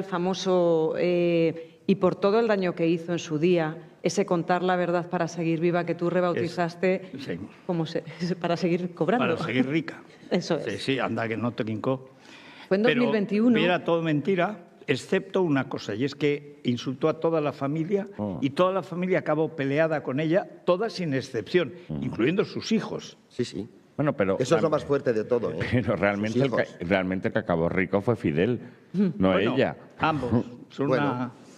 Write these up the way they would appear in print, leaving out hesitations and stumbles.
El famoso y por todo el daño que hizo en su día, ese contar la verdad para seguir viva que tú rebautizaste para seguir cobrando. Para seguir rica. Eso es. Sí, sí, anda que no te quincó. Fue en 2021. Pero era todo mentira, excepto una cosa, y es que insultó a toda la familia y toda la familia acabó peleada con ella, todas sin excepción, incluyendo sus hijos. Sí, sí. Bueno, pero eso es lo más fuerte de todo. Pero realmente el que acabó rico fue Fidel, no ella. Ambos. Son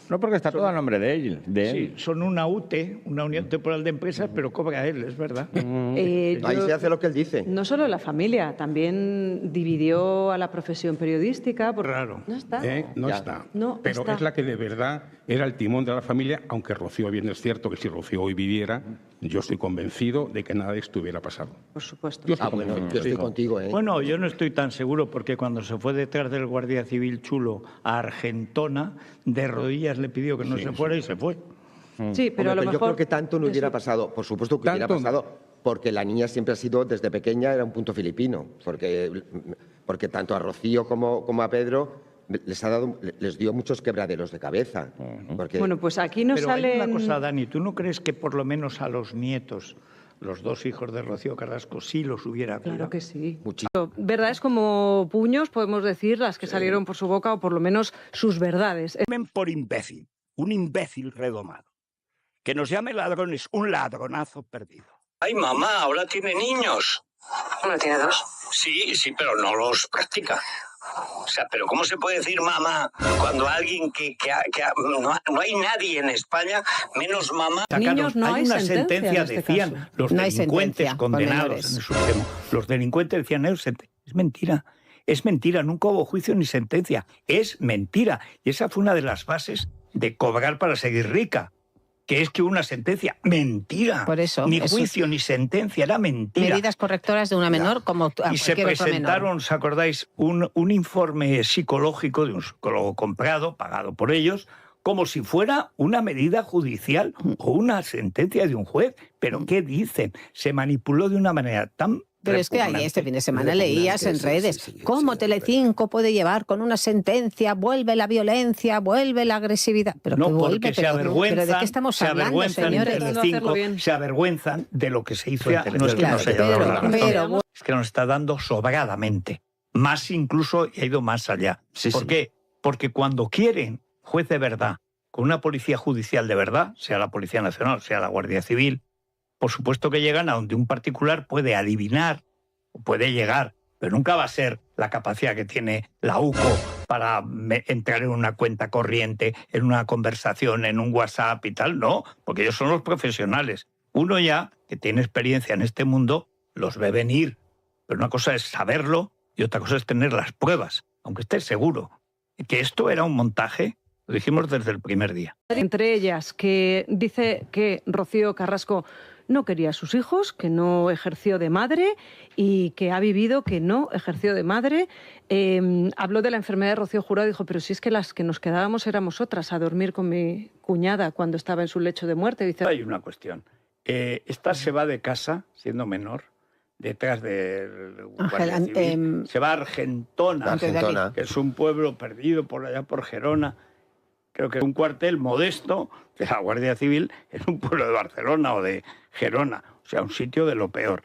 no, porque está todo a nombre de él. Sí, son una UTE, una Unión Temporal de Empresas, pero cobra él, es verdad. Ahí se hace lo que él dice. No solo la familia, también dividió a la profesión periodística. Raro. No está. No está. No pero está. Es la que de verdad era el timón de la familia, aunque Rocío, bien es cierto que si Rocío hoy viviera, yo estoy convencido de que nada de esto hubiera pasado. Por supuesto. Yo estoy contigo. Bueno, yo no estoy tan seguro porque cuando se fue detrás del Guardia Civil chulo a Argentona, de rodillas le pidió que no se fuera y se fue. Sí, pero a lo mejor... Yo creo que tanto no hubiera pasado. Por supuesto que hubiera pasado, porque la niña siempre ha sido, desde pequeña, era un punto filipino. Porque tanto a Rocío como a Pedro les dio muchos quebraderos de cabeza. Bueno, pues aquí no sale... Pero hay una cosa, Dani, ¿tú no crees que por lo menos a los nietos, los dos hijos de Rocío Carrasco, sí los hubiera cuidado? Claro que sí. Verdades como puños, podemos decir, las que salieron por su boca, o por lo menos sus verdades. Por imbécil, un imbécil redomado. Que nos llame ladrones, un ladronazo perdido. Ay, mamá, ahora tiene niños. ¿Uno tiene dos? Sí, pero no los practica. O sea, pero ¿cómo se puede decir mamá cuando alguien no hay nadie en España menos mamá? Niños, no hay una sentencia, decían los delincuentes condenados en el Supremo. Los delincuentes decían, es mentira. Es mentira, nunca hubo juicio ni sentencia. Es mentira. Y esa fue una de las bases de cobrar para seguir rica. Que es que una sentencia, mentira. Por eso. Ni juicio ni sentencia, era mentira. Medidas correctoras de una menor como a y se presentaron, ¿os acordáis? Un informe psicológico de un psicólogo comprado, pagado por ellos, como si fuera una medida judicial o una sentencia de un juez. ¿Pero qué dicen? Se manipuló de una manera tan... Pero es que ahí este fin de semana leías en redes cómo Telecinco puede llevar con una sentencia, vuelve la violencia, vuelve la agresividad. Pero no, que vuelve, porque se avergüenzan, ¿pero de qué estamos hablando, señores? Telecinco, se avergüenzan de lo que se hizo. No es que claro, nos haya dado la razón, pero, es que nos está dando sobradamente. Más incluso, y ha ido más allá. ¿Por qué? Porque cuando quieren juez de verdad, con una policía judicial de verdad, sea la Policía Nacional, sea la Guardia Civil, por supuesto que llegan a donde un particular puede adivinar o puede llegar, pero nunca va a ser la capacidad que tiene la UCO para entrar en una cuenta corriente, en una conversación, en un WhatsApp y tal. No, porque ellos son los profesionales. Uno ya, que tiene experiencia en este mundo, los ve venir. Pero una cosa es saberlo y otra cosa es tener las pruebas, aunque estés seguro. Que esto era un montaje, lo dijimos desde el primer día. Entre ellas, que dice que Rocío Carrasco no quería a sus hijos, que no ejerció de madre y que ha vivido que no ejerció de madre. Habló de la enfermedad de Rocío Jurado y dijo, pero si es que las que nos quedábamos éramos otras, a dormir con mi cuñada cuando estaba en su lecho de muerte. Dice... Hay una cuestión. Esta se va de casa, siendo menor, detrás del Guardia Civil. Se va a Argentona, que es un pueblo perdido por allá por Gerona. Creo que es un cuartel modesto de la Guardia Civil en un pueblo de Barcelona o de Gerona. O sea, un sitio de lo peor.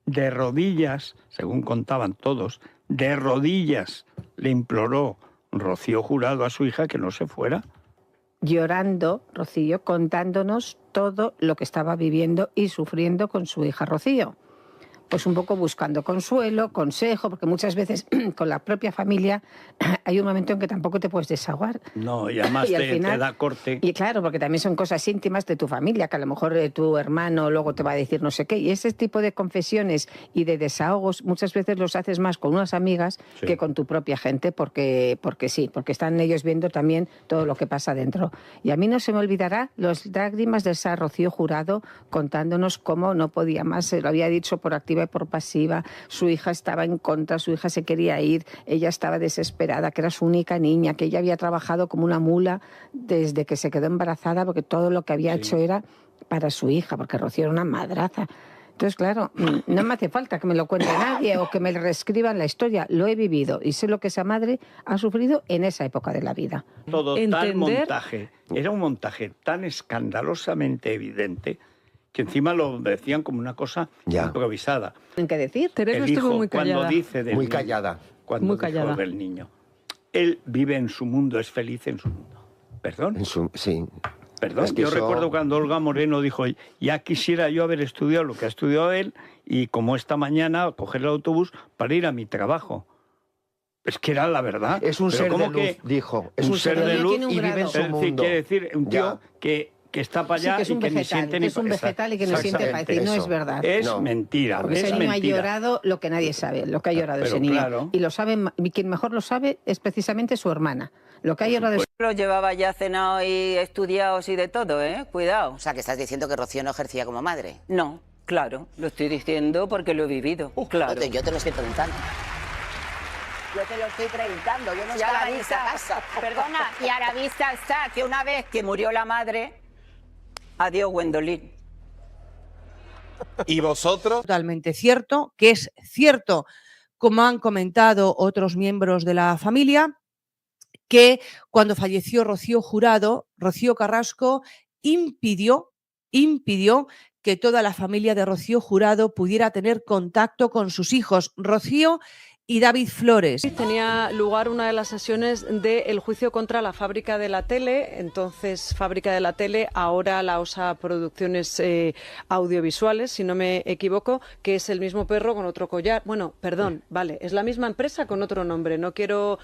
De rodillas, según contaban todos, de rodillas le imploró Rocío Jurado a su hija que no se fuera. Llorando, Rocío, contándonos todo lo que estaba viviendo y sufriendo con su hija Rocío. Pues un poco buscando consuelo, consejo, porque muchas veces con la propia familia hay un momento en que tampoco te puedes desahogar. No, y además te da corte. Y claro, porque también son cosas íntimas de tu familia, que a lo mejor tu hermano luego te va a decir no sé qué. Y ese tipo de confesiones y de desahogos muchas veces los haces más con unas amigas que con tu propia gente, porque están ellos viendo también todo lo que pasa dentro. Y a mí no se me olvidará las lágrimas de esa Rocío Jurado contándonos cómo no podía más, se lo había dicho por activa y por pasiva, su hija estaba en contra, su hija se quería ir, ella estaba desesperada, que era su única niña, que ella había trabajado como una mula desde que se quedó embarazada, porque todo lo que había hecho era para su hija, porque Rocío era una madraza. Entonces, claro, no me hace falta que me lo cuente nadie o que me reescriban la historia. Lo he vivido y sé lo que esa madre ha sufrido en esa época de la vida. Todo tal montaje. Era un montaje tan escandalosamente evidente que encima lo decían como una cosa improvisada. ¿En qué decir? Teresa estuvo muy callada. Cuando dice del Muy niño, callada. Cuando Muy dijo callada. del niño. Él vive en su mundo, es feliz en su mundo. ¿Perdón? Sí. Perdón, Es que yo eso- recuerdo cuando Olga Moreno dijo, ya quisiera yo haber estudiado lo que ha estudiado él y como esta mañana coger el autobús para ir a mi trabajo. Es que era la verdad. Es un Pero ser ¿cómo de luz, que dijo. Es un ser de luz y vive en su Es decir, mundo. quiere decir, un tío Ya. que está para allá Sí, que es un y que ni vegetal, siente que ni... es un vegetal y que no siente para decir, no eso. es verdad. Es No. mentira, Porque es ese niño mentira. ha llorado lo que nadie sabe, lo que ha llorado Pero ese niño. claro. Y lo sabe, y quien mejor lo sabe es precisamente su hermana. Lo que ha llorado es... Lo llevaba ya cenado y estudiados y de todo, ¿eh? Cuidado. O sea, que estás diciendo que Rocío no ejercía como madre. No, claro, lo estoy diciendo porque lo he vivido. Claro. Yo te lo estoy preguntando. Yo te lo estoy preguntando, yo no Y a estaba la en esa vista, casa. perdona, y a la vista está que una vez que murió la madre, adiós Gwendolyn. ¿Y vosotros? Totalmente cierto, que es cierto, como han comentado otros miembros de la familia, que cuando falleció Rocío Jurado, Rocío Carrasco impidió que toda la familia de Rocío Jurado pudiera tener contacto con sus hijos, Rocío y David Flores. Tenía lugar una de las sesiones del juicio contra la Fábrica de la Tele, entonces Fábrica de la Tele, ahora la OSA Producciones Audiovisuales, si no me equivoco, que es el mismo perro con otro collar. Bueno, perdón, vale, es la misma empresa con otro nombre. No quiero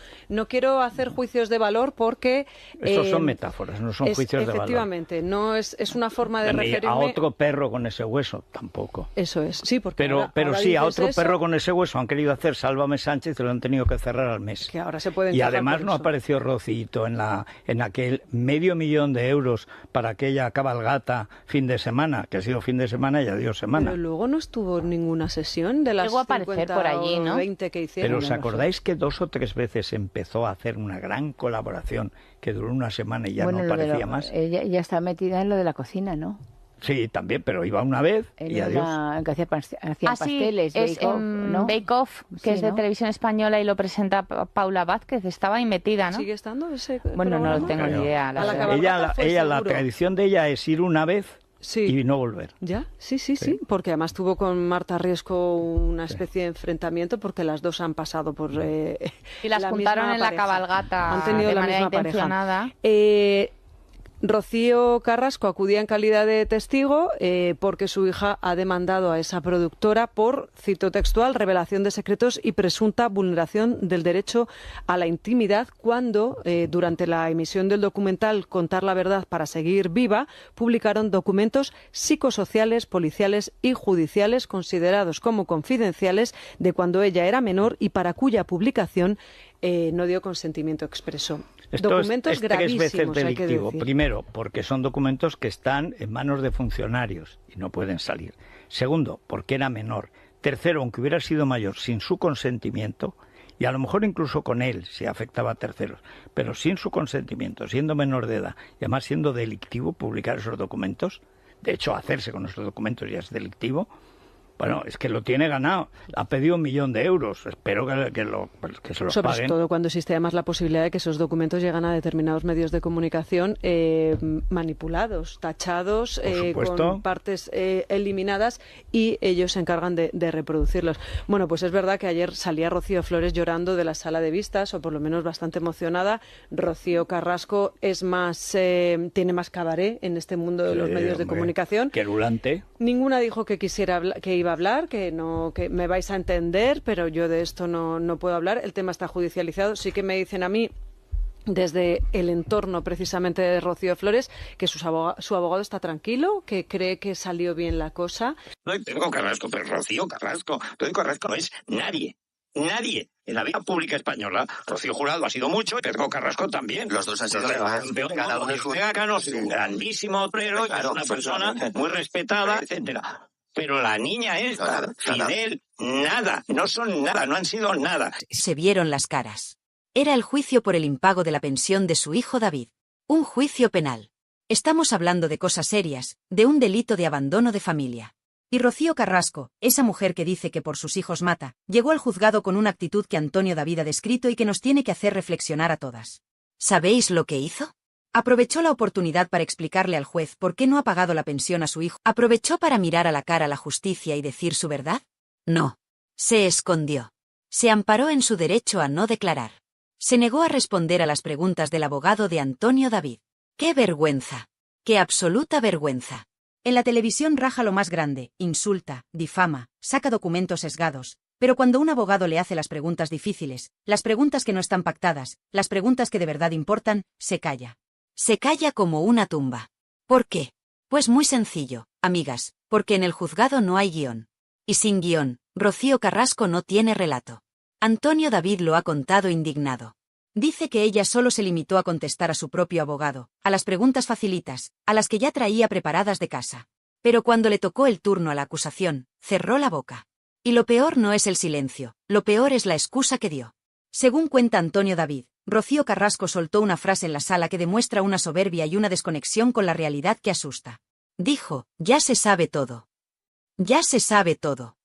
hacer juicios de valor porque... Estos son metáforas, no son juicios de valor. Efectivamente, no es una forma de Ni referirme... a otro perro con ese hueso, tampoco. Eso es, sí, porque Pero ahora sí, a dices otro eso, perro con ese hueso han querido hacer Sálvame Sánchez y lo han tenido que cerrar al mes. que ahora se pueden Y quejar además por no eso. apareció Rocito en aquel $500,000 de euros para aquella cabalgata fin de semana, que ha sido fin de semana y adiós semana. Pero luego no estuvo ninguna sesión de las Llegó a aparecer 50 por allí, o ¿no? 20 que hicieron. Pero ¿os acordáis que 2 o 3 veces empezó a hacer una gran colaboración que duró una semana y ya no aparecía más? Ella está metida en lo de la cocina, ¿no? Sí, también, pero iba una vez y adiós. Que hacía sí, pasteles, es Bake Off, ¿no? Bake Off, que es de ¿no? Televisión Española y lo presenta Paula Vázquez. Estaba ahí metida, ¿no? ¿Sigue estando ese Bueno, no lo tengo Creo. ni idea. A la cabalgata fue La seguro. tradición de ella es ir una vez y no volver. ¿Ya? Sí, porque además tuvo con Marta Riesco una especie de enfrentamiento porque las dos han pasado por Y las la juntaron misma en la pareja. cabalgata Han tenido de la manera misma pareja. intencionada. Rocío Carrasco acudía en calidad de testigo porque su hija ha demandado a esa productora por, cito textual, revelación de secretos y presunta vulneración del derecho a la intimidad cuando, durante la emisión del documental Contar la verdad para seguir viva, publicaron documentos psicosociales, policiales y judiciales considerados como confidenciales de cuando ella era menor y para cuya publicación no dio consentimiento expreso. Documentos es 3 gravísimos, veces hay que delictivo. decir. Primero, porque son documentos que están en manos de funcionarios y no pueden salir. Segundo, porque era menor. Tercero, aunque hubiera sido mayor sin su consentimiento, y a lo mejor incluso con él si afectaba a terceros, pero sin su consentimiento, siendo menor de edad y además siendo delictivo publicar esos documentos, de hecho hacerse con esos documentos ya es delictivo. Bueno, es que lo tiene ganado. Ha pedido €1.000.000. Espero que se los Sobre paguen. todo cuando existe además la posibilidad de que esos documentos llegan a determinados medios de comunicación manipulados, tachados, con partes eliminadas y ellos se encargan de reproducirlos. Bueno, pues es verdad que ayer salía Rocío Flores llorando de la sala de vistas, o por lo menos bastante emocionada. Rocío Carrasco es más tiene más cabaret en este mundo de los medios de comunicación. Querulante. Ninguna dijo que quisiera que iba a hablar, que me vais a entender, pero yo de esto no puedo hablar. El tema está judicializado. Sí que me dicen a mí, desde el entorno precisamente de Rocío Flores, que su abogado está tranquilo, que cree que salió bien la cosa. No, Pedro Carrasco, pero Rocío Carrasco. Pedro Carrasco no es nadie. Nadie. En la vida pública española, Rocío Jurado ha sido mucho y Pedro Carrasco también. Los dos han sido campeón, cada uno de sus es un grandísimo obrero, es una persona muy respetada, etcétera. Pero la niña esta, Fidel, nada, no son nada, no han sido nada. Se vieron las caras. Era el juicio por el impago de la pensión de su hijo David. Un juicio penal. Estamos hablando de cosas serias, de un delito de abandono de familia. Y Rocío Carrasco, esa mujer que dice que por sus hijos mata, llegó al juzgado con una actitud que Antonio David ha descrito y que nos tiene que hacer reflexionar a todas. ¿Sabéis lo que hizo? Aprovechó la oportunidad para explicarle al juez por qué no ha pagado la pensión a su hijo. ¿Aprovechó para mirar a la cara a la justicia y decir su verdad? No. Se escondió. Se amparó en su derecho a no declarar. Se negó a responder a las preguntas del abogado de Antonio David. ¡Qué vergüenza! ¡Qué absoluta vergüenza! En la televisión raja lo más grande, insulta, difama, saca documentos sesgados, pero cuando un abogado le hace las preguntas difíciles, las preguntas que no están pactadas, las preguntas que de verdad importan, se calla. Se calla como una tumba. ¿Por qué? Pues muy sencillo, amigas, porque en el juzgado no hay guión. Y sin guión, Rocío Carrasco no tiene relato. Antonio David lo ha contado indignado. Dice que ella solo se limitó a contestar a su propio abogado, a las preguntas facilitas, a las que ya traía preparadas de casa. Pero cuando le tocó el turno a la acusación, cerró la boca. Y lo peor no es el silencio, lo peor es la excusa que dio. Según cuenta Antonio David, Rocío Carrasco soltó una frase en la sala que demuestra una soberbia y una desconexión con la realidad que asusta. Dijo, ya se sabe todo. Ya se sabe todo.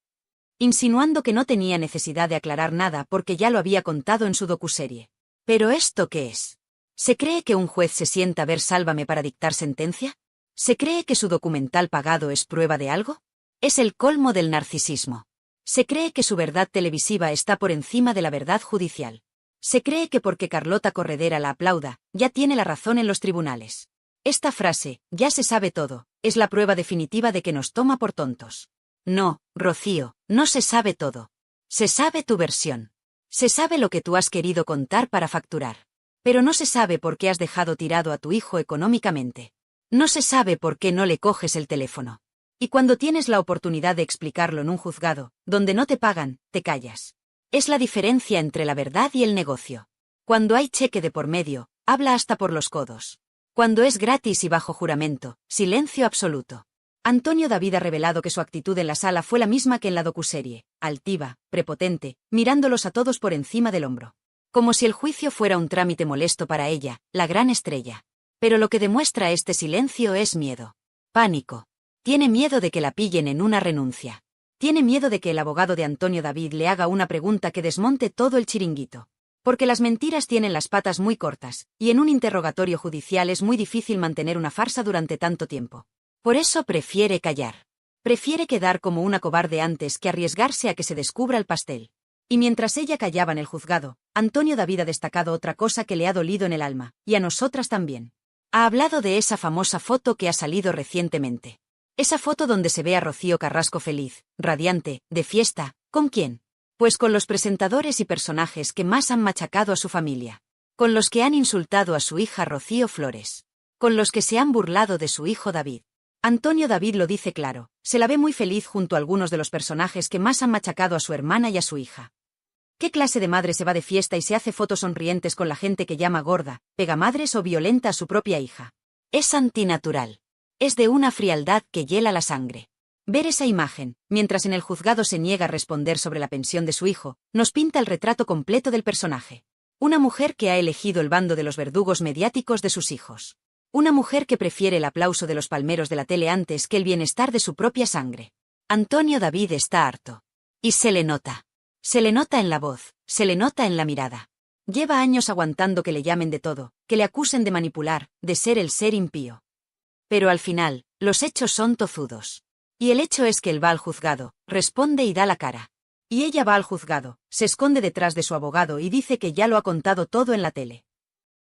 Insinuando que no tenía necesidad de aclarar nada porque ya lo había contado en su docuserie. ¿Pero esto qué es? ¿Se cree que un juez se sienta a ver Sálvame para dictar sentencia? ¿Se cree que su documental pagado es prueba de algo? Es el colmo del narcisismo. Se cree que su verdad televisiva está por encima de la verdad judicial. Se cree que porque Carlota Corredera la aplauda, ya tiene la razón en los tribunales. Esta frase, ya se sabe todo, es la prueba definitiva de que nos toma por tontos. No, Rocío, no se sabe todo. Se sabe tu versión. Se sabe lo que tú has querido contar para facturar. Pero no se sabe por qué has dejado tirado a tu hijo económicamente. No se sabe por qué no le coges el teléfono. Y cuando tienes la oportunidad de explicarlo en un juzgado, donde no te pagan, te callas. Es la diferencia entre la verdad y el negocio. Cuando hay cheque de por medio, habla hasta por los codos. Cuando es gratis y bajo juramento, silencio absoluto. Antonio David ha revelado que su actitud en la sala fue la misma que en la docuserie, altiva, prepotente, mirándolos a todos por encima del hombro. Como si el juicio fuera un trámite molesto para ella, la gran estrella. Pero lo que demuestra este silencio es miedo. Pánico. Tiene miedo de que la pillen en una renuncia. Tiene miedo de que el abogado de Antonio David le haga una pregunta que desmonte todo el chiringuito. Porque las mentiras tienen las patas muy cortas, y en un interrogatorio judicial es muy difícil mantener una farsa durante tanto tiempo. Por eso prefiere callar. Prefiere quedar como una cobarde antes que arriesgarse a que se descubra el pastel. Y mientras ella callaba en el juzgado, Antonio David ha destacado otra cosa que le ha dolido en el alma, y a nosotras también. Ha hablado de esa famosa foto que ha salido recientemente. Esa foto donde se ve a Rocío Carrasco feliz, radiante, de fiesta. ¿Con quién? Pues con los presentadores y personajes que más han machacado a su familia. Con los que han insultado a su hija Rocío Flores. Con los que se han burlado de su hijo David. Antonio David lo dice claro, se la ve muy feliz junto a algunos de los personajes que más han machacado a su hermana y a su hija. ¿Qué clase de madre se va de fiesta y se hace fotos sonrientes con la gente que llama gorda, pegamadres o violenta a su propia hija? Es antinatural. Es de una frialdad que hiela la sangre. Ver esa imagen, mientras en el juzgado se niega a responder sobre la pensión de su hijo, nos pinta el retrato completo del personaje. Una mujer que ha elegido el bando de los verdugos mediáticos de sus hijos. Una mujer que prefiere el aplauso de los palmeros de la tele antes que el bienestar de su propia sangre. Antonio David está harto. Y se le nota. Se le nota en la voz, se le nota en la mirada. Lleva años aguantando que le llamen de todo, que le acusen de manipular, de ser el ser impío. Pero al final, los hechos son tozudos. Y el hecho es que él va al juzgado, responde y da la cara. Y ella va al juzgado, se esconde detrás de su abogado y dice que ya lo ha contado todo en la tele.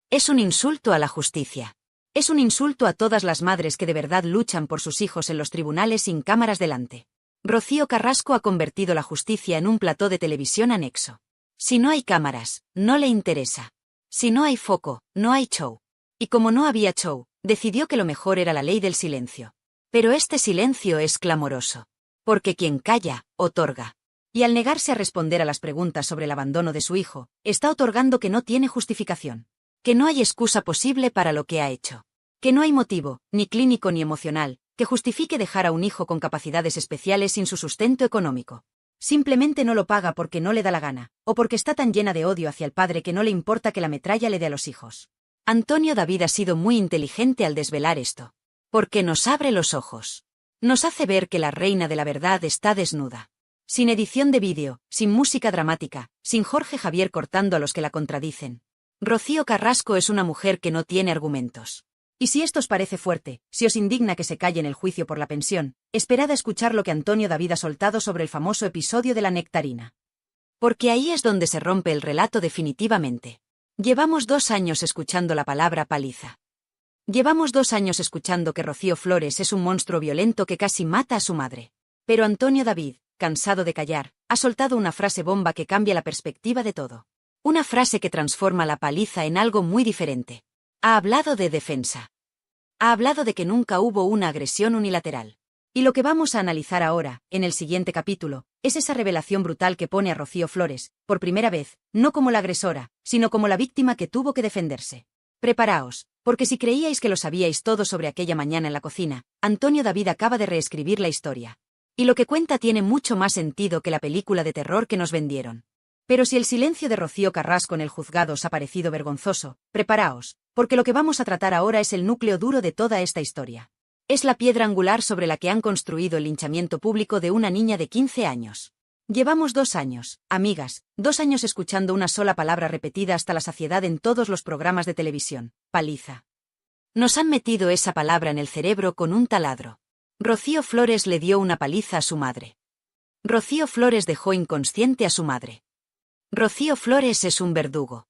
Es un insulto a la justicia. Es un insulto a todas las madres que de verdad luchan por sus hijos en los tribunales sin cámaras delante. Rocío Carrasco ha convertido la justicia en un plató de televisión anexo. Si no hay cámaras, no le interesa. Si no hay foco, no hay show. Y como no había show, decidió que lo mejor era la ley del silencio. Pero este silencio es clamoroso. Porque quien calla, otorga. Y al negarse a responder a las preguntas sobre el abandono de su hijo, está otorgando que no tiene justificación. Que no hay excusa posible para lo que ha hecho. Que no hay motivo, ni clínico ni emocional, que justifique dejar a un hijo con capacidades especiales sin su sustento económico. Simplemente no lo paga porque no le da la gana, o porque está tan llena de odio hacia el padre que no le importa que la metralla le dé a los hijos. Antonio David ha sido muy inteligente al desvelar esto. Porque nos abre los ojos. Nos hace ver que la reina de la verdad está desnuda. Sin edición de vídeo, sin música dramática, sin Jorge Javier cortando a los que la contradicen. Rocío Carrasco es una mujer que no tiene argumentos. Y si esto os parece fuerte, si os indigna que se calle en el juicio por la pensión, esperad a escuchar lo que Antonio David ha soltado sobre el famoso episodio de la nectarina. Porque ahí es donde se rompe el relato definitivamente. Llevamos 2 años escuchando la palabra paliza. Llevamos 2 años escuchando que Rocío Flores es un monstruo violento que casi mata a su madre. Pero Antonio David, cansado de callar, ha soltado una frase bomba que cambia la perspectiva de todo. Una frase que transforma la paliza en algo muy diferente. Ha hablado de defensa. Ha hablado de que nunca hubo una agresión unilateral. Y lo que vamos a analizar ahora, en el siguiente capítulo, es esa revelación brutal que pone a Rocío Flores, por primera vez, no como la agresora, sino como la víctima que tuvo que defenderse. Preparaos, porque si creíais que lo sabíais todo sobre aquella mañana en la cocina, Antonio David acaba de reescribir la historia. Y lo que cuenta tiene mucho más sentido que la película de terror que nos vendieron. Pero si el silencio de Rocío Carrasco en el juzgado os ha parecido vergonzoso, preparaos, porque lo que vamos a tratar ahora es el núcleo duro de toda esta historia. Es la piedra angular sobre la que han construido el linchamiento público de una niña de 15 años. Llevamos 2 años, amigas, 2 años escuchando una sola palabra repetida hasta la saciedad en todos los programas de televisión: paliza. Nos han metido esa palabra en el cerebro con un taladro. Rocío Flores le dio una paliza a su madre. Rocío Flores dejó inconsciente a su madre. Rocío Flores es un verdugo.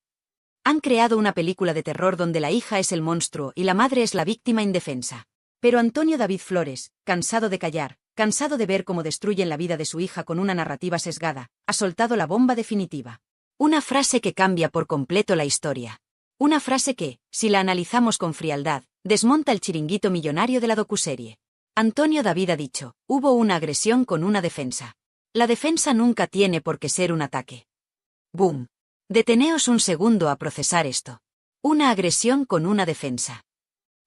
Han creado una película de terror donde la hija es el monstruo y la madre es la víctima indefensa. Pero Antonio David Flores, cansado de callar, cansado de ver cómo destruyen la vida de su hija con una narrativa sesgada, ha soltado la bomba definitiva. Una frase que cambia por completo la historia. Una frase que, si la analizamos con frialdad, desmonta el chiringuito millonario de la docuserie. Antonio David ha dicho: hubo una agresión con una defensa. La defensa nunca tiene por qué ser un ataque. ¡Boom! Deteneos un segundo a procesar esto. Una agresión con una defensa.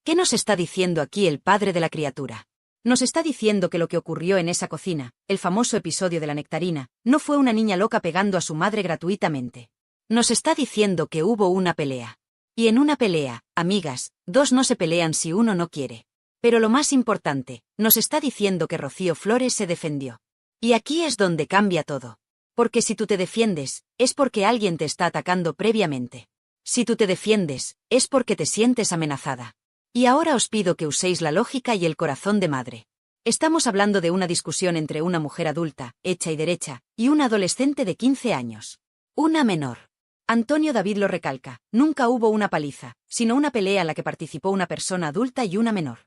¿Qué nos está diciendo aquí el padre de la criatura? Nos está diciendo que lo que ocurrió en esa cocina, el famoso episodio de la nectarina, no fue una niña loca pegando a su madre gratuitamente. Nos está diciendo que hubo una pelea. Y en una pelea, amigas, 2 no se pelean si uno no quiere. Pero lo más importante, nos está diciendo que Rocío Flores se defendió. Y aquí es donde cambia todo. Porque si tú te defiendes, es porque alguien te está atacando previamente. Si tú te defiendes, es porque te sientes amenazada. Y ahora os pido que uséis la lógica y el corazón de madre. Estamos hablando de una discusión entre una mujer adulta, hecha y derecha, y una adolescente de 15 años. Una menor. Antonio David lo recalca: nunca hubo una paliza, sino una pelea en la que participó una persona adulta y una menor.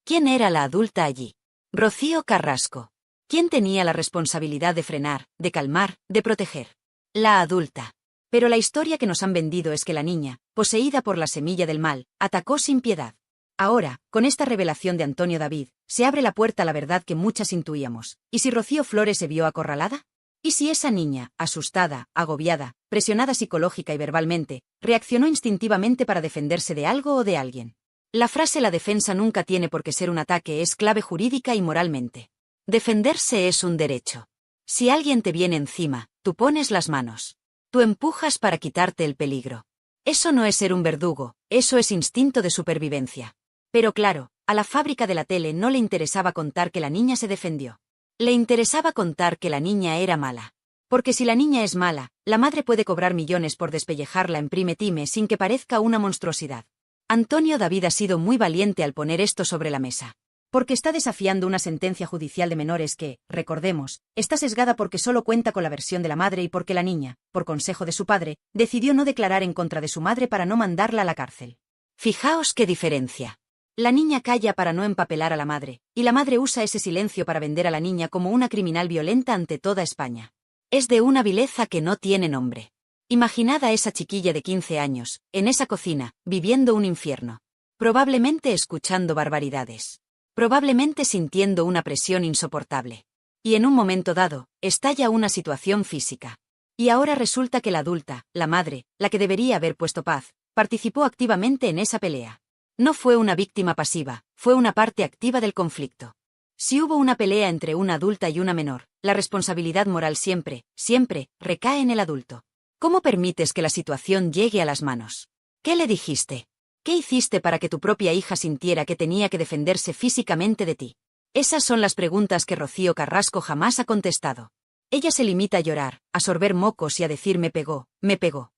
¿Quién era la adulta allí? Rocío Carrasco. ¿Quién tenía la responsabilidad de frenar, de calmar, de proteger? La adulta. Pero la historia que nos han vendido es que la niña, poseída por la semilla del mal, atacó sin piedad. Ahora, con esta revelación de Antonio David, se abre la puerta a la verdad que muchas intuíamos. ¿Y si Rocío Flores se vio acorralada? ¿Y si esa niña, asustada, agobiada, presionada psicológica y verbalmente, reaccionó instintivamente para defenderse de algo o de alguien? La frase "la defensa nunca tiene por qué ser un ataque" es clave jurídica y moralmente. Defenderse es un derecho. Si alguien te viene encima, tú pones las manos. Tú empujas para quitarte el peligro. Eso no es ser un verdugo, eso es instinto de supervivencia. Pero claro, a la fábrica de la tele no le interesaba contar que la niña se defendió. Le interesaba contar que la niña era mala. Porque si la niña es mala, la madre puede cobrar millones por despellejarla en prime time sin que parezca una monstruosidad. Antonio David ha sido muy valiente al poner esto sobre la mesa. Porque está desafiando una sentencia judicial de menores que, recordemos, está sesgada porque solo cuenta con la versión de la madre y porque la niña, por consejo de su padre, decidió no declarar en contra de su madre para no mandarla a la cárcel. Fijaos qué diferencia. La niña calla para no empapelar a la madre, y la madre usa ese silencio para vender a la niña como una criminal violenta ante toda España. Es de una vileza que no tiene nombre. Imaginad a esa chiquilla de 15 años, en esa cocina, viviendo un infierno. Probablemente escuchando barbaridades. Probablemente sintiendo una presión insoportable. Y en un momento dado, estalla una situación física. Y ahora resulta que la adulta, la madre, la que debería haber puesto paz, participó activamente en esa pelea. No fue una víctima pasiva, fue una parte activa del conflicto. Si hubo una pelea entre una adulta y una menor, la responsabilidad moral siempre, siempre, recae en el adulto. ¿Cómo permites que la situación llegue a las manos? ¿Qué le dijiste? ¿Qué hiciste para que tu propia hija sintiera que tenía que defenderse físicamente de ti? Esas son las preguntas que Rocío Carrasco jamás ha contestado. Ella se limita a llorar, a sorber mocos y a decir me pegó, me pegó.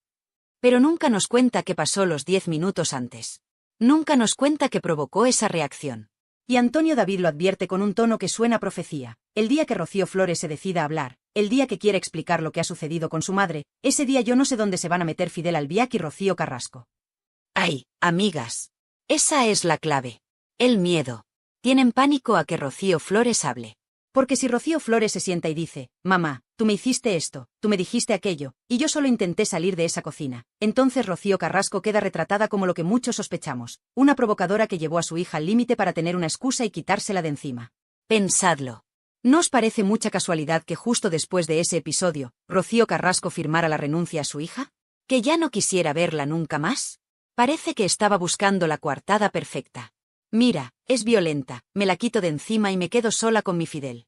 Pero nunca nos cuenta qué pasó los 10 minutos antes. Nunca nos cuenta qué provocó esa reacción. Y Antonio David lo advierte con un tono que suena a profecía. El día que Rocío Flores se decida a hablar, el día que quiera explicar lo que ha sucedido con su madre, ese día yo no sé dónde se van a meter Fidel Albiac y Rocío Carrasco. ¡Ay, amigas! Esa es la clave. El miedo. Tienen pánico a que Rocío Flores hable. Porque si Rocío Flores se sienta y dice, mamá, tú me hiciste esto, tú me dijiste aquello, y yo solo intenté salir de esa cocina, entonces Rocío Carrasco queda retratada como lo que muchos sospechamos, una provocadora que llevó a su hija al límite para tener una excusa y quitársela de encima. Pensadlo. ¿No os parece mucha casualidad que justo después de ese episodio, Rocío Carrasco firmara la renuncia a su hija? ¿Que ya no quisiera verla nunca más? Parece que estaba buscando la coartada perfecta. Mira, es violenta, me la quito de encima y me quedo sola con mi Fidel.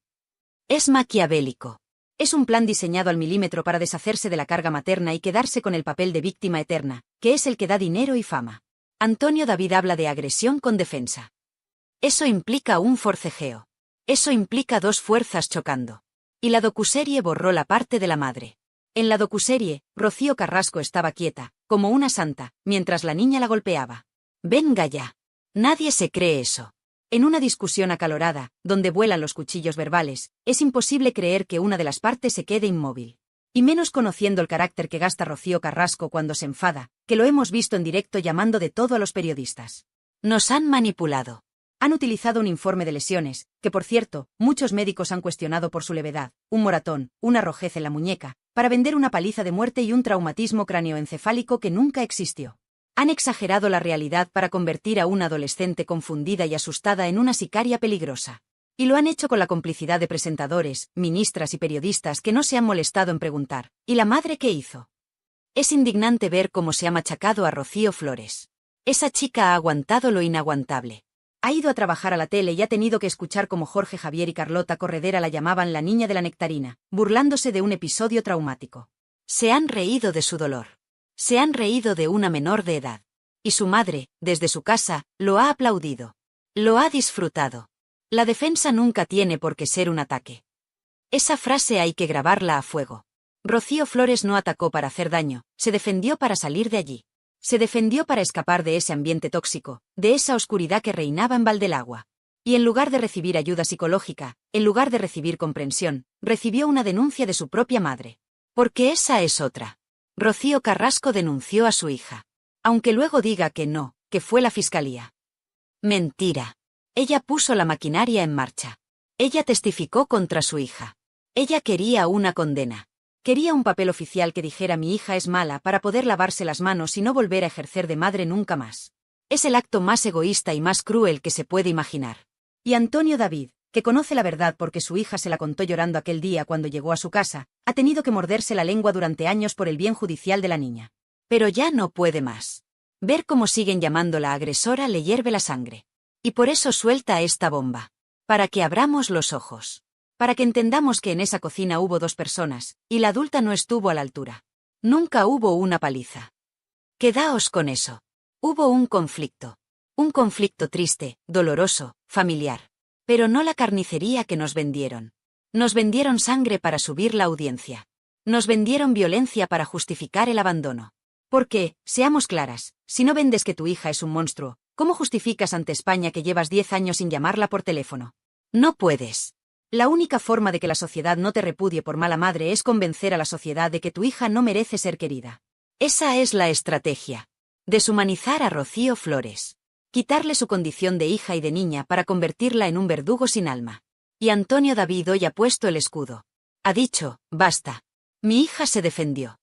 Es maquiavélico. Es un plan diseñado al milímetro para deshacerse de la carga materna y quedarse con el papel de víctima eterna, que es el que da dinero y fama. Antonio David habla de agresión con defensa. Eso implica un forcejeo. Eso implica dos fuerzas chocando. Y la docuserie borró la parte de la madre. En la docuserie, Rocío Carrasco estaba quieta, como una santa, mientras la niña la golpeaba. Venga ya. Nadie se cree eso. En una discusión acalorada, donde vuelan los cuchillos verbales, es imposible creer que una de las partes se quede inmóvil. Y menos conociendo el carácter que gasta Rocío Carrasco cuando se enfada, que lo hemos visto en directo llamando de todo a los periodistas. Nos han manipulado. Han utilizado un informe de lesiones, que por cierto, muchos médicos han cuestionado por su levedad, un moratón, una rojez en la muñeca, para vender una paliza de muerte y un traumatismo cráneoencefálico que nunca existió. Han exagerado la realidad para convertir a una adolescente confundida y asustada en una sicaria peligrosa. Y lo han hecho con la complicidad de presentadores, ministras y periodistas que no se han molestado en preguntar, ¿y la madre qué hizo? Es indignante ver cómo se ha machacado a Rocío Flores. Esa chica ha aguantado lo inaguantable. Ha ido a trabajar a la tele y ha tenido que escuchar cómo Jorge Javier y Carlota Corredera la llamaban la niña de la nectarina, burlándose de un episodio traumático. Se han reído de su dolor. Se han reído de una menor de edad. Y su madre, desde su casa, lo ha aplaudido. Lo ha disfrutado. La defensa nunca tiene por qué ser un ataque. Esa frase hay que grabarla a fuego. Rocío Flores no atacó para hacer daño, se defendió para salir de allí. Se defendió para escapar de ese ambiente tóxico, de esa oscuridad que reinaba en Valdelagua. Y en lugar de recibir ayuda psicológica, en lugar de recibir comprensión, recibió una denuncia de su propia madre. Porque esa es otra. Rocío Carrasco denunció a su hija. Aunque luego diga que no, que fue la fiscalía. Mentira. Ella puso la maquinaria en marcha. Ella testificó contra su hija. Ella quería una condena. Quería un papel oficial que dijera mi hija es mala para poder lavarse las manos y no volver a ejercer de madre nunca más. Es el acto más egoísta y más cruel que se puede imaginar. Y Antonio David, que conoce la verdad porque su hija se la contó llorando aquel día cuando llegó a su casa, ha tenido que morderse la lengua durante años por el bien judicial de la niña. Pero ya no puede más. Ver cómo siguen llamándola agresora le hierve la sangre. Y por eso suelta esta bomba. Para que abramos los ojos. Para que entendamos que en esa cocina hubo dos personas, y la adulta no estuvo a la altura. Nunca hubo una paliza. Quedaos con eso. Hubo un conflicto. Un conflicto triste, doloroso, familiar. Pero no la carnicería que nos vendieron. Nos vendieron sangre para subir la audiencia. Nos vendieron violencia para justificar el abandono. Porque, seamos claras, si no vendes que tu hija es un monstruo, ¿cómo justificas ante España que llevas 10 años sin llamarla por teléfono? No puedes. La única forma de que la sociedad no te repudie por mala madre es convencer a la sociedad de que tu hija no merece ser querida. Esa es la estrategia. Deshumanizar a Rocío Flores. Quitarle su condición de hija y de niña para convertirla en un verdugo sin alma. Y Antonio David hoy ha puesto el escudo. Ha dicho, basta. Mi hija se defendió.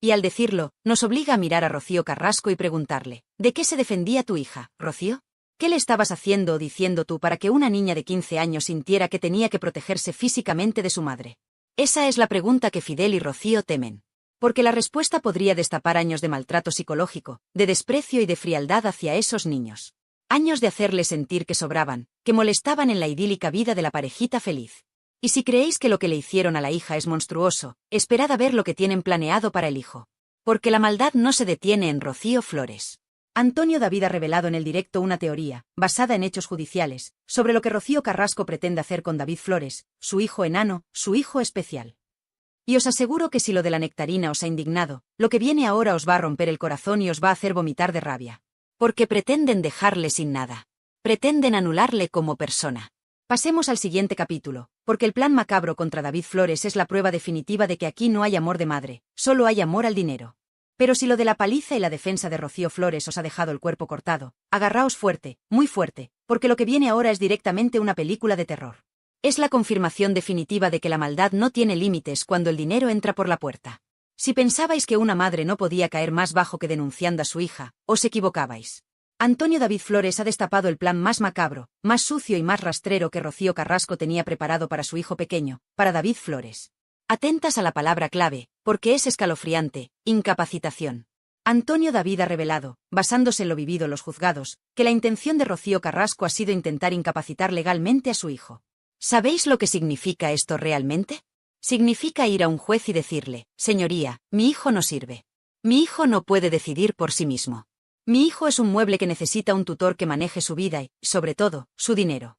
Y al decirlo, nos obliga a mirar a Rocío Carrasco y preguntarle, ¿de qué se defendía tu hija, Rocío? ¿Qué le estabas haciendo o diciendo tú para que una niña de 15 años sintiera que tenía que protegerse físicamente de su madre? Esa es la pregunta que Fidel y Rocío temen. Porque la respuesta podría destapar años de maltrato psicológico, de desprecio y de frialdad hacia esos niños. Años de hacerles sentir que sobraban, que molestaban en la idílica vida de la parejita feliz. Y si creéis que lo que le hicieron a la hija es monstruoso, esperad a ver lo que tienen planeado para el hijo. Porque la maldad no se detiene en Rocío Flores. Antonio David ha revelado en el directo una teoría, basada en hechos judiciales, sobre lo que Rocío Carrasco pretende hacer con David Flores, su hijo enano, su hijo especial. Y os aseguro que si lo de la nectarina os ha indignado, lo que viene ahora os va a romper el corazón y os va a hacer vomitar de rabia. Porque pretenden dejarle sin nada. Pretenden anularle como persona. Pasemos al siguiente capítulo, porque el plan macabro contra David Flores es la prueba definitiva de que aquí no hay amor de madre, solo hay amor al dinero. Pero si lo de la paliza y la defensa de Rocío Flores os ha dejado el cuerpo cortado, agarraos fuerte, muy fuerte, porque lo que viene ahora es directamente una película de terror. Es la confirmación definitiva de que la maldad no tiene límites cuando el dinero entra por la puerta. Si pensabais que una madre no podía caer más bajo que denunciando a su hija, os equivocabais. Antonio David Flores ha destapado el plan más macabro, más sucio y más rastrero que Rocío Carrasco tenía preparado para su hijo pequeño, para David Flores. Atentas a la palabra clave, porque es escalofriante: incapacitación. Antonio David ha revelado, basándose en lo vivido en los juzgados, que la intención de Rocío Carrasco ha sido intentar incapacitar legalmente a su hijo. ¿Sabéis lo que significa esto realmente? Significa ir a un juez y decirle: señoría, mi hijo no sirve. Mi hijo no puede decidir por sí mismo. Mi hijo es un mueble que necesita un tutor que maneje su vida y, sobre todo, su dinero.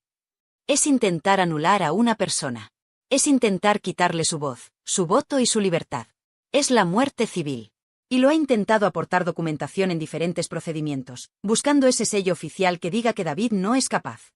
Es intentar anular a una persona. Es intentar quitarle su voz, su voto y su libertad. Es la muerte civil. Y lo ha intentado aportar documentación en diferentes procedimientos, buscando ese sello oficial que diga que David no es capaz.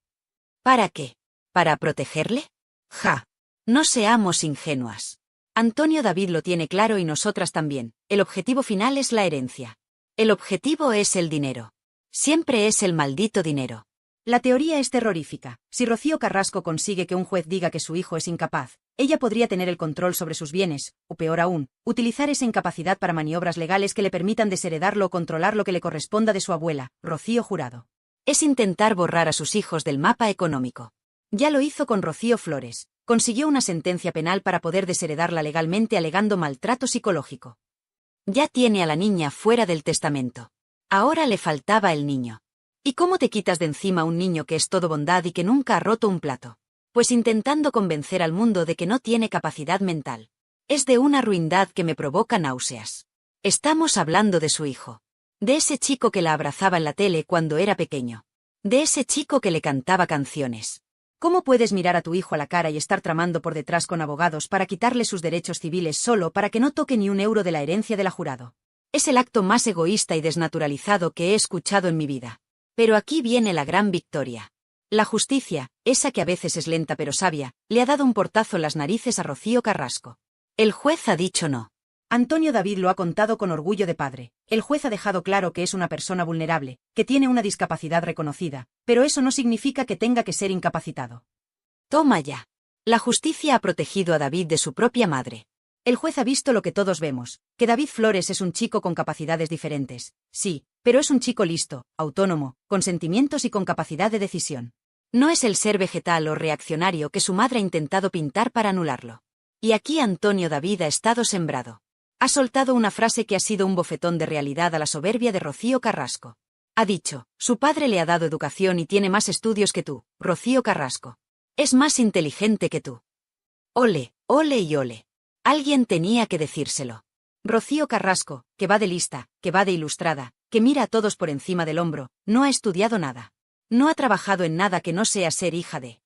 ¿Para qué? ¿Para protegerle? ¡Ja! No seamos ingenuas. Antonio David lo tiene claro y nosotras también. El objetivo final es la herencia. El objetivo es el dinero. Siempre es el maldito dinero. La teoría es terrorífica. Si Rocío Carrasco consigue que un juez diga que su hijo es incapaz, ella podría tener el control sobre sus bienes, o peor aún, utilizar esa incapacidad para maniobras legales que le permitan desheredarlo o controlar lo que le corresponda de su abuela, Rocío Jurado. Es intentar borrar a sus hijos del mapa económico. Ya lo hizo con Rocío Flores. Consiguió una sentencia penal para poder desheredarla legalmente alegando maltrato psicológico. Ya tiene a la niña fuera del testamento. Ahora le faltaba el niño. ¿Y cómo te quitas de encima un niño que es todo bondad y que nunca ha roto un plato? Pues intentando convencer al mundo de que no tiene capacidad mental. Es de una ruindad que me provoca náuseas. Estamos hablando de su hijo. De ese chico que la abrazaba en la tele cuando era pequeño. De ese chico que le cantaba canciones. ¿Cómo puedes mirar a tu hijo a la cara y estar tramando por detrás con abogados para quitarle sus derechos civiles solo para que no toque ni un euro de la herencia de la Jurado? Es el acto más egoísta y desnaturalizado que he escuchado en mi vida. Pero aquí viene la gran victoria. La justicia, esa que a veces es lenta pero sabia, le ha dado un portazo en las narices a Rocío Carrasco. El juez ha dicho no. Antonio David lo ha contado con orgullo de padre. El juez ha dejado claro que es una persona vulnerable, que tiene una discapacidad reconocida, pero eso no significa que tenga que ser incapacitado. Toma ya. La justicia ha protegido a David de su propia madre. El juez ha visto lo que todos vemos, que David Flores es un chico con capacidades diferentes, sí, pero es un chico listo, autónomo, con sentimientos y con capacidad de decisión. No es el ser vegetal o reaccionario que su madre ha intentado pintar para anularlo. Y aquí Antonio David ha estado sembrado. Ha soltado una frase que ha sido un bofetón de realidad a la soberbia de Rocío Carrasco. Ha dicho: su padre le ha dado educación y tiene más estudios que tú, Rocío Carrasco. Es más inteligente que tú. Ole, ole y ole. Alguien tenía que decírselo. Rocío Carrasco, que va de lista, que va de ilustrada, que mira a todos por encima del hombro, no ha estudiado nada. No ha trabajado en nada que no sea ser hija de.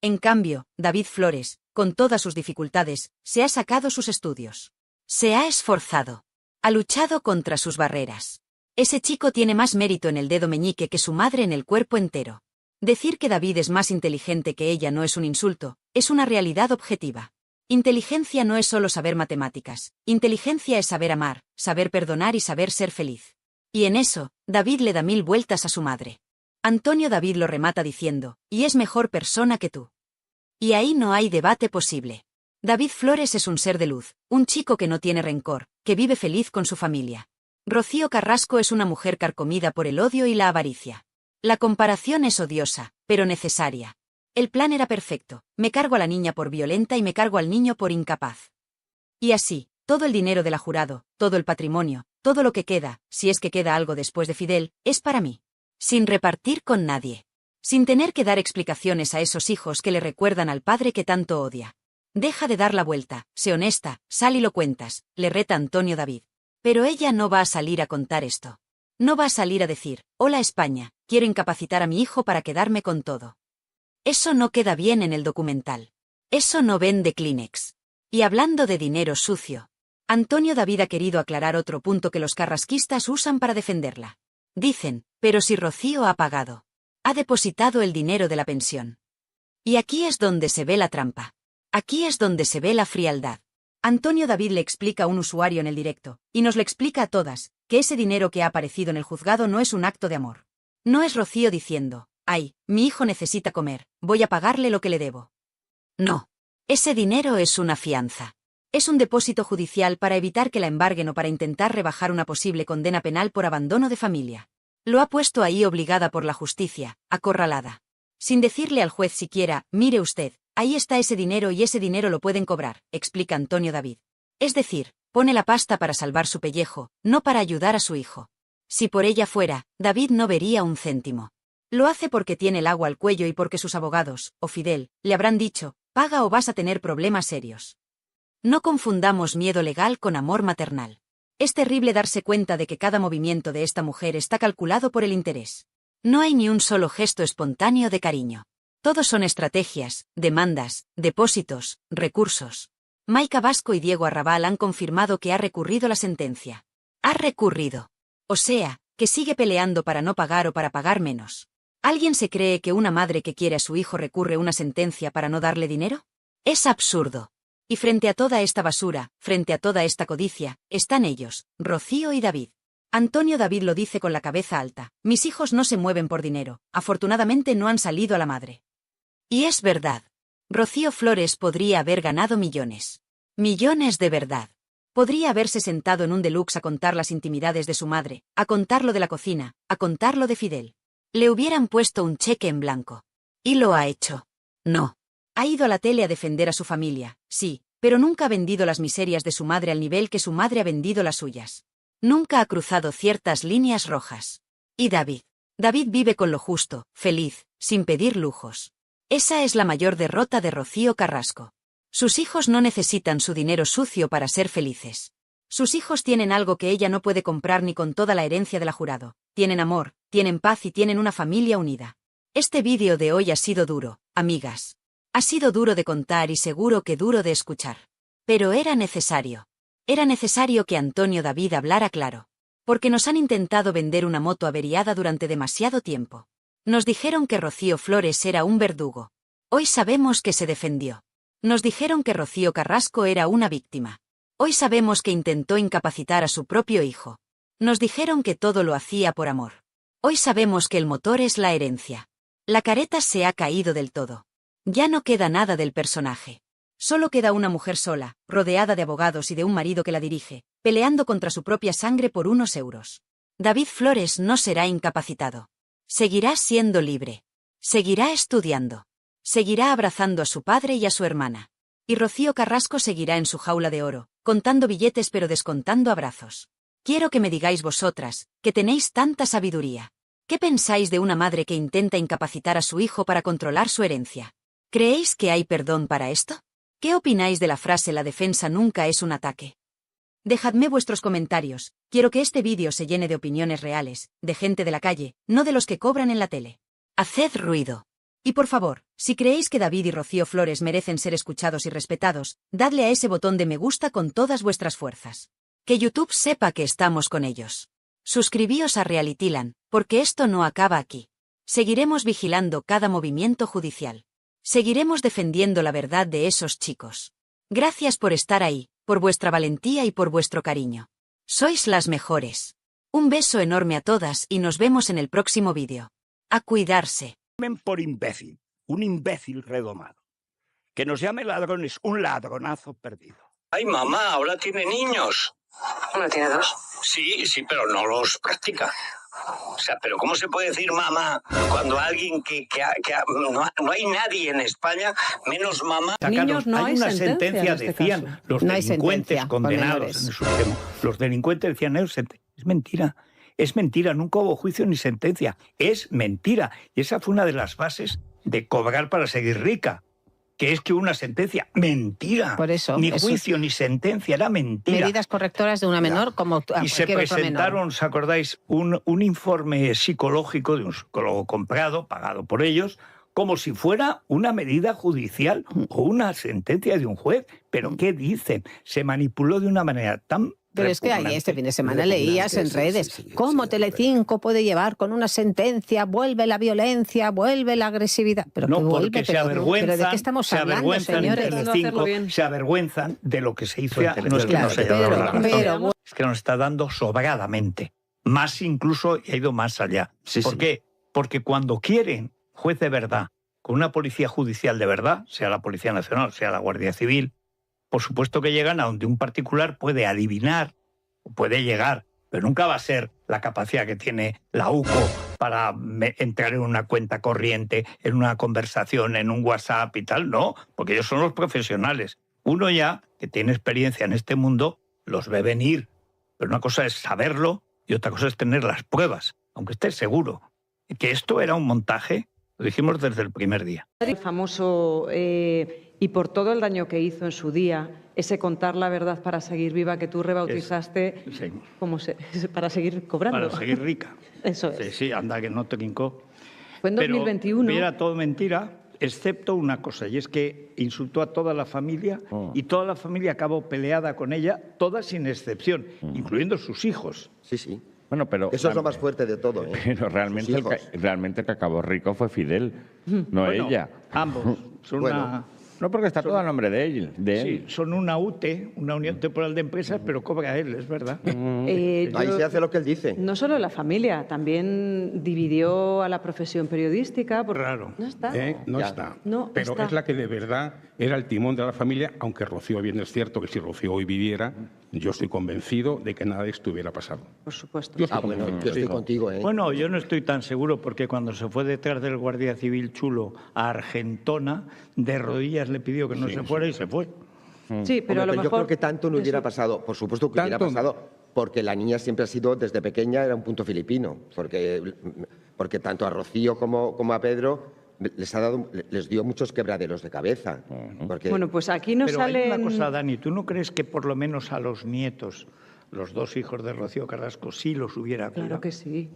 En cambio, David Flores, con todas sus dificultades, se ha sacado sus estudios. Se ha esforzado. Ha luchado contra sus barreras. Ese chico tiene más mérito en el dedo meñique que su madre en el cuerpo entero. Decir que David es más inteligente que ella no es un insulto, es una realidad objetiva. Inteligencia no es solo saber matemáticas. Inteligencia es saber amar, saber perdonar y saber ser feliz. Y en eso, David le da 1000 vueltas a su madre. Antonio David lo remata diciendo: y es mejor persona que tú. Y ahí no hay debate posible. David Flores es un ser de luz, un chico que no tiene rencor, que vive feliz con su familia. Rocío Carrasco es una mujer carcomida por el odio y la avaricia. La comparación es odiosa, pero necesaria. El plan era perfecto: me cargo a la niña por violenta y me cargo al niño por incapaz. Y así, todo el dinero de la Jurado, todo el patrimonio, todo lo que queda, si es que queda algo después de Fidel, es para mí. Sin repartir con nadie. Sin tener que dar explicaciones a esos hijos que le recuerdan al padre que tanto odia. Deja de dar la vuelta, sé honesta, sal y lo cuentas, le reta Antonio David. Pero ella no va a salir a contar esto. No va a salir a decir, hola España, quiero incapacitar a mi hijo para quedarme con todo. Eso no queda bien en el documental. Eso no vende Kleenex. Y hablando de dinero sucio, Antonio David ha querido aclarar otro punto que los carrasquistas usan para defenderla. Dicen, pero si Rocío ha pagado. Ha depositado el dinero de la pensión. Y aquí es donde se ve la trampa. Aquí es donde se ve la frialdad. Antonio David le explica a un usuario en el directo, y nos lo explica a todas, que ese dinero que ha aparecido en el juzgado no es un acto de amor. No es Rocío diciendo, ay, mi hijo necesita comer, voy a pagarle lo que le debo. No. Ese dinero es una fianza. Es un depósito judicial para evitar que la embarguen o para intentar rebajar una posible condena penal por abandono de familia. Lo ha puesto ahí obligada por la justicia, acorralada. Sin decirle al juez siquiera, mire usted, ahí está ese dinero y ese dinero lo pueden cobrar, explica Antonio David. Es decir, pone la pasta para salvar su pellejo, no para ayudar a su hijo. Si por ella fuera, David no vería un céntimo. Lo hace porque tiene el agua al cuello y porque sus abogados, o Fidel, le habrán dicho, paga o vas a tener problemas serios. No confundamos miedo legal con amor maternal. Es terrible darse cuenta de que cada movimiento de esta mujer está calculado por el interés. No hay ni un solo gesto espontáneo de cariño. Todos son estrategias, demandas, depósitos, recursos. Maica Vasco y Diego Arrabal han confirmado que ha recurrido la sentencia. Ha recurrido. O sea, que sigue peleando para no pagar o para pagar menos. ¿Alguien se cree que una madre que quiere a su hijo recurre una sentencia para no darle dinero? Es absurdo. Y frente a toda esta basura, frente a toda esta codicia, están ellos, Rocío y David. Antonio David lo dice con la cabeza alta, mis hijos no se mueven por dinero, afortunadamente no han salido a la madre. Y es verdad. Rocío Flores podría haber ganado millones. Millones de verdad. Podría haberse sentado en un deluxe a contar las intimidades de su madre, a contar lo de la cocina, a contar lo de Fidel. Le hubieran puesto un cheque en blanco. ¿Y lo ha hecho? No. Ha ido a la tele a defender a su familia, sí, pero nunca ha vendido las miserias de su madre al nivel que su madre ha vendido las suyas. Nunca ha cruzado ciertas líneas rojas. ¿Y David? David vive con lo justo, feliz, sin pedir lujos. Esa es la mayor derrota de Rocío Carrasco. Sus hijos no necesitan su dinero sucio para ser felices. Sus hijos tienen algo que ella no puede comprar ni con toda la herencia de la jurado. Tienen amor, tienen paz y tienen una familia unida. Este vídeo de hoy ha sido duro, amigas. Ha sido duro de contar y seguro que duro de escuchar. Pero era necesario. Era necesario que Antonio David hablara claro. Porque nos han intentado vender una moto averiada durante demasiado tiempo. Nos dijeron que Rocío Flores era un verdugo. Hoy sabemos que se defendió. Nos dijeron que Rocío Carrasco era una víctima. Hoy sabemos que intentó incapacitar a su propio hijo. Nos dijeron que todo lo hacía por amor. Hoy sabemos que el motor es la herencia. La careta se ha caído del todo. Ya no queda nada del personaje. Solo queda una mujer sola, rodeada de abogados y de un marido que la dirige, peleando contra su propia sangre por unos euros. David Flores no será incapacitado. Seguirá siendo libre. Seguirá estudiando. Seguirá abrazando a su padre y a su hermana. Y Rocío Carrasco seguirá en su jaula de oro, contando billetes pero descontando abrazos. Quiero que me digáis vosotras, que tenéis tanta sabiduría. ¿Qué pensáis de una madre que intenta incapacitar a su hijo para controlar su herencia? ¿Creéis que hay perdón para esto? ¿Qué opináis de la frase la defensa nunca es un ataque? Dejadme vuestros comentarios, quiero que este vídeo se llene de opiniones reales, de gente de la calle, no de los que cobran en la tele. Haced ruido. Y por favor, si creéis que David y Rocío Flores merecen ser escuchados y respetados, dadle a ese botón de me gusta con todas vuestras fuerzas. Que YouTube sepa que estamos con ellos. Suscribíos a Realityland, porque esto no acaba aquí. Seguiremos vigilando cada movimiento judicial. Seguiremos defendiendo la verdad de esos chicos. Gracias por estar ahí, por vuestra valentía y por vuestro cariño. Sois las mejores. Un beso enorme a todas y nos vemos en el próximo vídeo. A cuidarse. Por imbécil, un imbécil redomado. Que nos llame ladrones, un ladronazo perdido. Ay, mamá, ahora tiene niños. ¿Ahora tiene 2? Sí, pero no los practica. O sea, pero ¿cómo se puede decir mamá cuando alguien no hay nadie en España menos mamá? Niños no hay una sentencia, decían los delincuentes condenados en el Supremo. Los delincuentes decían, es mentira. Es mentira, nunca hubo juicio ni sentencia. Es mentira. Y esa fue una de las bases de cobrar para seguir rica. que es que una sentencia, mentira. Por eso, ni juicio ni sentencia, era mentira. Medidas correctoras de una menor como a Y se cualquier otro menor. presentaron, ¿os acordáis? Un informe psicológico de un psicólogo comprado, pagado por ellos, como si fuera una medida judicial o una sentencia de un juez. ¿Pero qué dicen? Se manipuló de una manera tan... Pero es que ahí este fin de semana leías en redes cómo Telecinco puede llevar con una sentencia, vuelve la violencia, vuelve la agresividad. Pero no, que vuelve, porque se pero avergüenzan, ¿de qué estamos hablando, señores? Se avergüenzan de lo que se hizo. Claro, No es que nos haya dado la razón, pero- es que nos está dando sobradamente. Más incluso, y ha ido más allá. ¿Por qué? Porque cuando quieren juez de verdad, con una policía judicial de verdad, sea la Policía Nacional, sea la Guardia Civil, por supuesto que llegan a donde un particular puede adivinar, puede llegar, pero nunca va a ser la capacidad que tiene la UCO para entrar en una cuenta corriente, en una conversación, en un WhatsApp y tal, no, porque ellos son los profesionales. Uno ya, que tiene experiencia en este mundo, los ve venir, pero una cosa es saberlo y otra cosa es tener las pruebas, aunque estés seguro. Que esto era un montaje, lo dijimos desde el primer día. El famoso, y por todo el daño que hizo en su día, ese contar la verdad para seguir viva que tú rebautizaste para seguir cobrando. Para seguir rica. Eso es. Sí, sí, anda que no trincó. Fue en 2021. Pero era todo mentira, excepto una cosa, y es que insultó a toda la familia y toda la familia acabó peleada con ella, todas sin excepción, incluyendo sus hijos. Sí, sí. Bueno, pero Eso es lo más fuerte de todo. Pero realmente el que acabó rico fue Fidel, no Bueno, ella. Ambos. Son Bueno, no, porque está todo a nombre de él. Sí, son una UTE, una Unión Temporal de Empresas, pero cobra él, es verdad. Ahí se hace lo que él dice. No solo la familia, también dividió a la profesión periodística. Raro. No está. No está. No pero está. es la que de verdad era el timón de la familia, aunque Rocío, bien es cierto que si Rocío hoy viviera, yo estoy convencido de que nada de esto hubiera pasado. Por supuesto. Yo estoy Bueno, convencido. yo estoy contigo, ¿eh? Bueno, yo no estoy tan seguro porque cuando se fue detrás del Guardia Civil Chulo a Argentona, de rodillas le pidió que no se fuera y se fue. Sí, pero Hombre, a lo yo mejor... creo que tanto no hubiera pasado. Por supuesto que hubiera pasado, porque la niña siempre ha sido, desde pequeña, era un punto filipino. Porque tanto a Rocío como a Pedro les dio muchos quebraderos de cabeza. Bueno, pues aquí no Pero sale... hay una cosa, Dani, ¿tú no crees que por lo menos a los nietos, los dos hijos de Rocío Carrasco, sí los hubiera cuidado? Claro que sí.